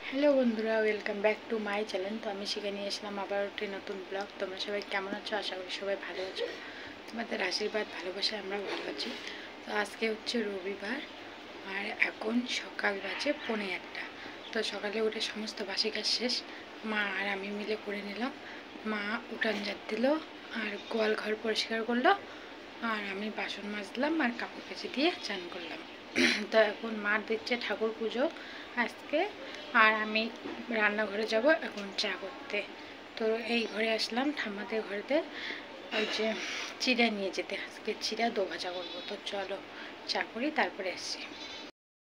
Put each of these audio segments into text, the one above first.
Hello বন্ধুরা, welcome back to my channel. তো আমি শিখে নিয়ে এসলাম আবার একটি নতুন ব্লগ। তোমরা সবাই কেমন আছো? আশা করি সবাই ভালো আছো। তোমাদের আশীর্বাদ ভালোবাসায় আমরা ভালো আছি। তো আজকে হচ্ছে রবিবার আর এখন সকাল বাজে 1:45। তো সকালে উঠে সমস্ত বাসি কাজ শেষ, মা আর আমি মিলে করে নিলাম। মা উঠান ঝাড় দিল আর গোয়াল ঘর পরিষ্কার করলো, আর আমি বাসন মাজলাম আর কাপড় কেচে দিয়ে চান করলাম। তো এখন মা দিচ্ছে ঠাকুর পুজো আজকে, আর আমি রান্নাঘরে যাব এখন চা করতে। তো এই ঘরে আসলাম ঠাম্মাদের ঘরেতে, ওই যে চিড়া নিয়ে যেতে, আজকে চিড়া দো ভাজা করবো। তো চলো চা করি, তারপরে আসছি।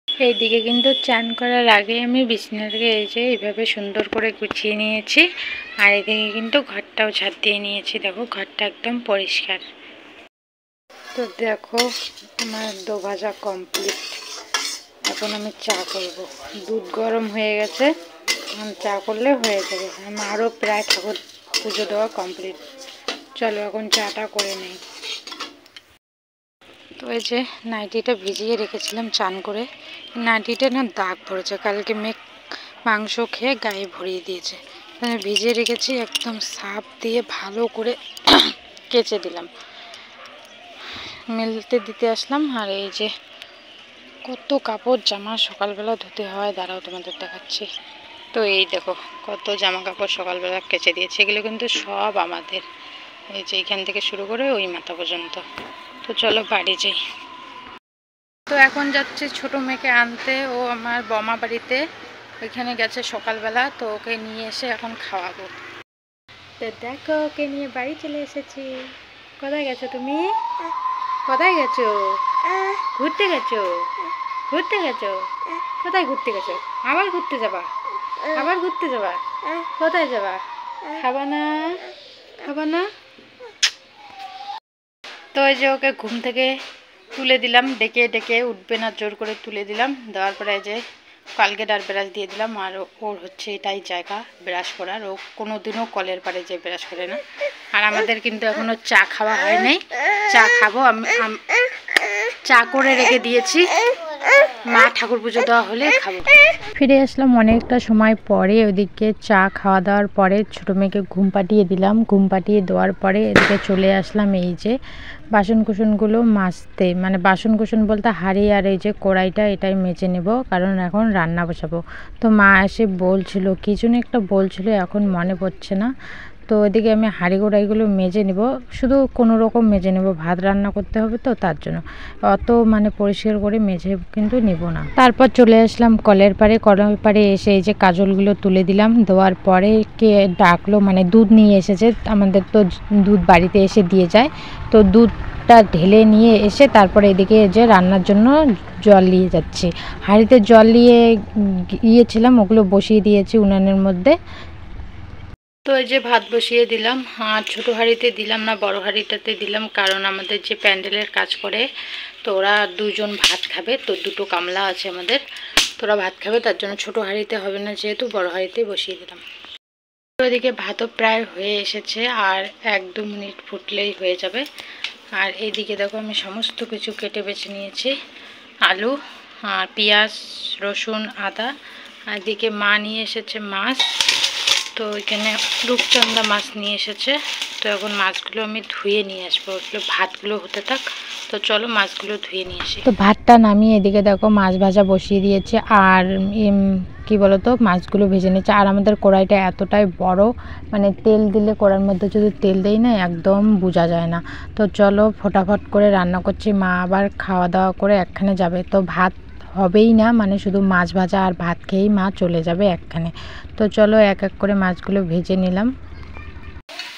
এইদিকে কিন্তু চান করার আগে আমি বিছানাটাকে এই যে এইভাবে সুন্দর করে গুছিয়ে নিয়েছি, আর এদিকে কিন্তু ঘরটাও ঝাড় দিয়ে নিয়েছি। দেখো ঘরটা একদম পরিষ্কার। তো দেখো আমার দো ভাজা কমপ্লিট। এখন আমি চা করব। দুধ গরম হয়ে গেছে, এখন চা করলে হয়ে যাবে। আমারও প্রায় ঠাকুর পুজো দেওয়া কমপ্লিট। চলো এখন চাটা করে নেই। তো এই যে নাইটিটা ভিজিয়ে রেখেছিলাম চান করে, নাইটিটা না দাগ পড়েছে, কালকে মাংস খেয়ে গায়ে ভরিয়ে দিয়েছে। ভিজিয়ে রেখেছি, একদম সাপ দিয়ে ভালো করে কেচে দিলাম, মেলতে দিতে আসলাম। আর এই যে কত কাপড় জামা সকালবেলা ধুতে হয়, দাঁড়াও তোমাদের দেখাচ্ছি। তো এই দেখো কত জামা কাপড় সকালবেলা কেচে দিয়েছে, এগুলো কিন্তু সব আমাদের। এই যে এখান থেকে শুরু করে ওই মাথা পর্যন্ত। তো চলো বাড়ি যাই। তো এখন যাচ্ছি ছোট মেয়েকে আনতে, ও আমার বমা বাড়িতে ওইখানে গেছে সকালবেলা। তো ওকে নিয়ে এসে এখন খাওয়াবো। তো দেখো ওকে নিয়ে বাড়ি চলে এসেছি। কোথায় গেছো তুমি? কোথায় গেছো? ঘুরতে গেছো? ঘুরতে গেছো? কোথায় ঘুরতে গেছো? আবার ঘুরতে যাবা? আবার ঘুরতে যাবা? কোথায় যাবা? খাবা না? খাবা না? তো এই যে ওকে ঘুম থেকে তুলে দিলাম, ডেকে ডেকে উঠবে না, জোর করে তুলে দিলাম। দেওয়ার পরে যে কালকেট আর ব্রাশ দিয়ে দিলাম। আর ওর হচ্ছে এটাই জায়গা ব্রাশ করার, ও কোনোদিনও কলের পাড়ে যে ব্রাশ করে না। আর আমাদের কিন্তু এখনো চা খাওয়া হয় নাই, চা খাবো। আমি চা করে রেখে দিয়েছি, মা ঠাকুর পুজো দেওয়া হলে খাবো। ফিরে আসলাম অনেকটা সময় পরে। ওদিকে চা খাওয়া দাওয়ার পরে ছোটো মেয়েকে ঘুম পাঠিয়ে দিলাম, ঘুম পাঠিয়ে দেওয়ার পরে এদিকে চলে আসলাম এই যে বাসন কুসনগুলো মাজতে, মানে বাসন কুসন বলতে হাঁড়ি আর এই যে কড়াইটা, এটাই মেজে নেব, কারণ এখন রান্না বসাবো। তো মা এসে বলছিল কি যেন একটা বলছিল, এখন মনে পড়ছে না। তো ওইদিকে আমি হাঁড়ি কড়াইগুলো মেজে নেব, শুধু কোনো রকম মেজে নেব, ভাত রান্না করতে হবে তো তার জন্য। অত মানে পরিষ্কার করে মেজে কিন্তু নেব না। তারপর চলে আসলাম কলের পাড়ে। কলের পাড়ে এসে এই যে কাজলগুলো তুলে দিলাম। দেওয়ার পরে কে ডাকলো, মানে দুধ নিয়ে এসেছে, আমাদের তো দুধ বাড়িতে এসে দিয়ে যায়। তো দুধটা ঢেলে নিয়ে এসে তারপরে এদিকে যে রান্নার জন্য জল নিয়ে যাচ্ছি। হাঁড়িতে জল নিয়ে গিয়েছিলাম, ওগুলো বসিয়ে দিয়েছি উনানের মধ্যে। তো এই যে ভাত বসিয়ে দিলাম, আর ছোটো হাঁড়িতে দিলাম না, বড় হাঁড়িটাতে দিলাম, কারণ আমাদের যে প্যান্ডেলের কাজ করে তো ওরা দুজন ভাত খাবে, তো দুটো কামলা আছে আমাদের, তো ওরা ভাত খাবে, তার জন্য ছোটো হাঁড়িতে হবে না, যেহেতু বড় হাঁড়িতে বসিয়ে দিলাম। তো এদিকে ভাতও প্রায় হয়ে এসেছে, আর 1-2 মিনিট ফুটলেই হয়ে যাবে। আর এইদিকে দেখো আমি সমস্ত কিছু কেটে বেছে নিয়েছি, আলু আর পেঁয়াজ, রসুন, আদা। আর এদিকে মা নিয়ে এসেছে মাছ, তো এখানে রূপচন্দা মাছ নিয়ে এসেছে। তো এখন মাছগুলো আমি ধুয়ে নিয়ে আসবো, ওগুলো ভাতগুলো হতে থাক। তো চলো মাছগুলো ধুয়ে নিয়ে আসি। তো ভাতটা নামিয়ে এদিকে দেখো মাছ ভাজা বসিয়ে দিয়েছে, আর কি বলতো মাছগুলো ভেজে নিচ্ছে। আর আমাদের কড়াইটা এতটাই বড়, মানে তেল দিলে কড়াইয়ের মধ্যে যদি তেল দেই না একদম বোঝা যায় না। তো চলো ফটাফট করে রান্না করছি, মা আবার খাওয়া দাওয়া করে একখানে যাবে। তো ভাত হবেই না, মানে শুধু মাছ ভাজা আর ভাত খেয়েই মা চলে যাবে একখানে। তো চলো এক এক করে মাছগুলো ভেজে নিলাম।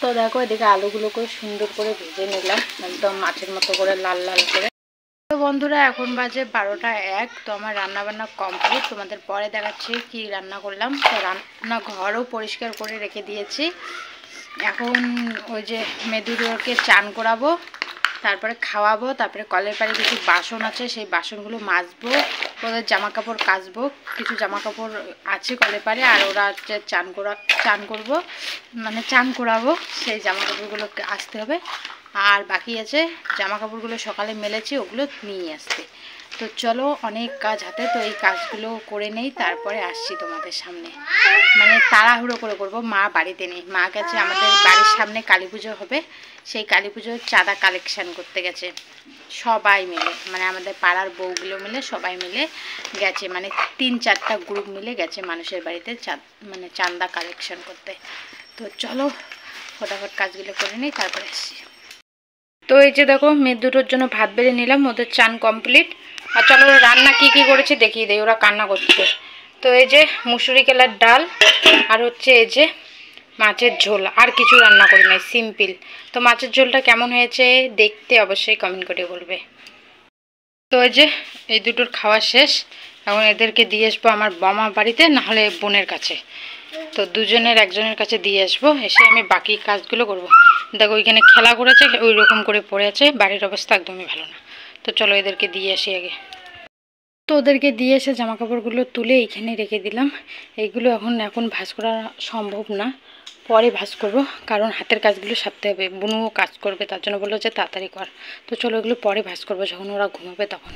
তো দেখো এদিকে আলুগুলোকে সুন্দর করে ভেজে নিলাম, একদম মাছের মতো করে লাল লাল করে। তো বন্ধুরা এখন বাজে 12টা 1। তো আমার রান্না বান্না কমপ্লিট, তোমাদের পরে দেখাচ্ছি কি রান্না করলাম। তো রান্না ঘরও পরিষ্কার করে রেখে দিয়েছি। এখন ওই যে মেদুরকে চান করাবো, তারপরে খাওয়াবো, তারপরে কলের পাড়ে কিছু বাসন আছে সেই বাসনগুলো মাজবো, ওদের জামা কাপড় কাচবো, কিছু জামা কাপড় আছে কলের পাড়ে, আর ওরা হচ্ছে চান করবো, মানে চান করাবো, সেই জামা কাপড়গুলো আসতে হবে। আর বাকি আছে জামা কাপড়গুলো সকালে মেলেছি, ওগুলো নিয়ে আসতে। তো চলো, অনেক কাজ হাতে, তো এই কাজগুলো করে নেই, তারপরে আসছি তোমাদের সামনে। মানে তাড়াহুড়ো করে করবো, মা বাড়িতে নেই, মা গেছে আমাদের বাড়ির সামনে কালী পুজো হবে, সেই কালী পুজোর চাঁদা কালেকশন করতে গেছে সবাই মিলে, মানে আমাদের পাড়ার বউগুলো মিলে সবাই মিলে গেছে, মানে 3-4টা গ্রুপ মিলে গেছে মানুষের বাড়িতে মানে চাঁদা কালেকশন করতে। তো চলো ফটাফট কাজগুলো করে নিই, তারপরে আসছি। তো এই যে দেখো, মেয়ে দুটোর জন্য ভাত বেড়ে নিলাম, ওদের চান কমপ্লিট। আর চলো রান্না কি কি করেছে দেখিয়ে দেয়, ওরা কান্না করছে। তো এই যে মুসুরি কেলার ডাল, আর হচ্ছে এই যে মাছের ঝোল, আর কিছু রান্না করি নাই, সিম্পল। তো মাছের ঝোলটা কেমন হয়েছে দেখতে অবশ্যই কমেন্ট করে বলবে। তো এই যে এই দুটোর খাওয়া শেষ, এখন এদেরকে দিয়ে আসবো আমার মামা বাড়িতে, নাহলে বোনের কাছে। তো দুজনের একজনের কাছে দিয়ে আসবো, এসে আমি বাকি কাজগুলো করব। দেখো ওইখানে খেলা করেছে, ওই রকম করে পড়ে আছে, বাড়ির অবস্থা একদমই ভালো না। তো চলো এদেরকে দিয়ে আসি আগে। তো ওদেরকে দিয়ে এসে জামা কাপড়গুলো তুলে এইখানে রেখে দিলাম। এইগুলো এখন ভাঁজ করা সম্ভব না, পরে ভাঁজ করব, কারণ হাতের কাজগুলো সারতে হবে, বুনুও কাজ করবে, তার জন্য বললো যে তাড়াতাড়ি কর। তো চলো এগুলো পরে ভাঁজ করবো, যখন ওরা ঘুমাবে তখন।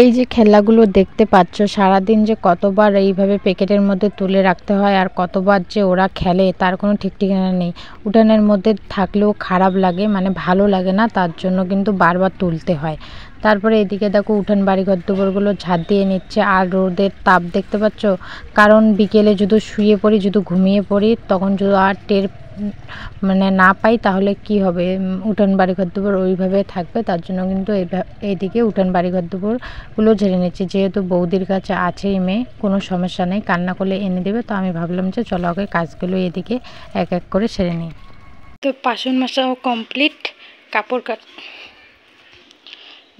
এই যে খেলাগুলো দেখতে পাচ্ছ, সারাদিন যে কতবার এইভাবে প্যাকেটের মধ্যে তুলে রাখতে হয়, আর কতবার যে ওরা খেলে তার কোনো ঠিক ঠিকানা নেই। উঠানের মধ্যে থাকলেও খারাপ লাগে, মানে ভালো লাগে না, তার জন্য কিন্তু বারবার তুলতে হয়। তারপরে এদিকে দেখো উঠান বাড়িঘর দুপুরগুলো ঝাড় দিয়ে নিচ্ছে, আর রোদের তাপ দেখতে পাচ্ছ, কারণ বিকেলে যদি শুয়ে পড়ি, যদি ঘুমিয়ে পড়ি, তখন যদি আর টের মানে না পাই তাহলে কি হবে, উঠান বাড়িঘর দুপুর ওইভাবে থাকবে, তার জন্য কিন্তু এইদিকে উঠান বাড়িঘর দুপুরগুলো ঝেড়ে নিচ্ছি। যেহেতু বৌদির কাছে আছে মেয়ে, কোনো সমস্যা নেই, কান্না করলে এনে দেবে, তো আমি ভাবলাম যে চলো আগে কাজগুলো এদিকে এক এক করে সেরে নিই। তো বাসন মাজাও কমপ্লিট,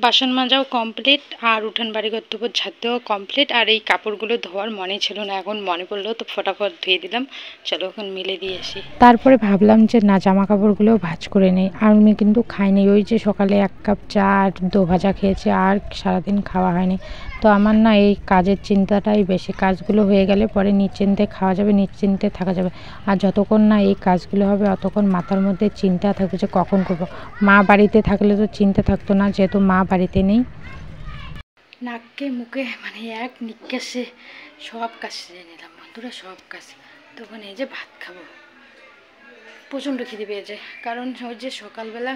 বাসন মাজাও কমপ্লিট, আর উঠান বাড়িঘর দুপুর ঝাড় দেওয়াও কমপ্লিট। আর এই কাপড়গুলো ধোয়ার মনে ছিল না, এখন মনে পড়লো, তো ফটাফট ধুয়ে দিলাম। চলো এখন মিলে দিয়ে আসি। তারপরে ভাবলাম যে না, জামা কাপড়গুলোও ভাঁজ করে নেই। আর আমি কিন্তু খাইনি, ওই যে সকালে 1 কাপ চা আর 2 ভাজা খেয়েছি, আর সারাদিন খাওয়া হয়নি। তো আমার না এই কাজের চিন্তাটাই বেশি, কাজগুলো হয়ে গেলে পরে নিশ্চিন্তে খাওয়া যাবে, নিশ্চিন্তে থাকা যাবে। আর যতক্ষণ না এই কাজগুলো হবে অতক্ষণ মাথার মধ্যে চিন্তা থাকবে যে কখন করব। মা বাড়িতে থাকলে তো চিন্তা থাকতো না, যেহেতু মা বাড়িতে নেই। নাকে মুখে মানে এক নিঃশ্বাসে সব কাজ সেরে নিলাম বন্ধুরা, সব কাজ। তখন এই যে ভাত খাবো, প্রচণ্ড খিদে পেয়েছে, কারণ ওই যে সকালবেলা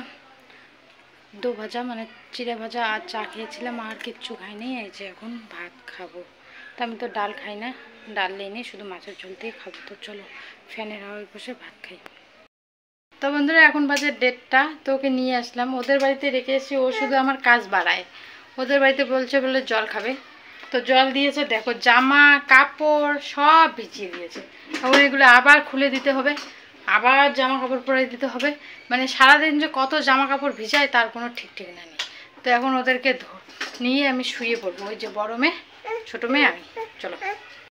2 ভাজা মানে চিড়ে ভাজা আর চা খেয়েছিলাম, আর কিচ্ছু খাইনি। এই যে এখন ভাত খাবো। তো আমি তো ডাল খাই না, ডাল নিয়ে শুধু মাছের ঝোল দিয়ে খাবো। তো চলো ফ্যানের হাওয়ায় বসে ভাত খাই। তো বন্ধুরা এখন বাজে 1:30, তো ওকে নিয়ে আসলাম, ওদের বাড়িতে রেখে এসেছি, ও শুধু আমার কাজ বাড়ায়। ওদের বাড়িতে বলে জল খাবে, তো জল দিয়েছে, দেখো জামা কাপড় সব ভিজিয়ে দিয়েছে। এখন এগুলো আবার খুলে দিতে হবে, আবার জামা কাপড় পরে দিতে হবে, মানে সারাদিন যে কত জামা কাপড় ভিজায় তার কোনো ঠিক ঠিকানা নেই। তো এখন ওদেরকে নিয়ে আমি শুয়ে পড়বো, ওই যে বড় মেয়ে ছোটো মেয়ে আমি। চলো।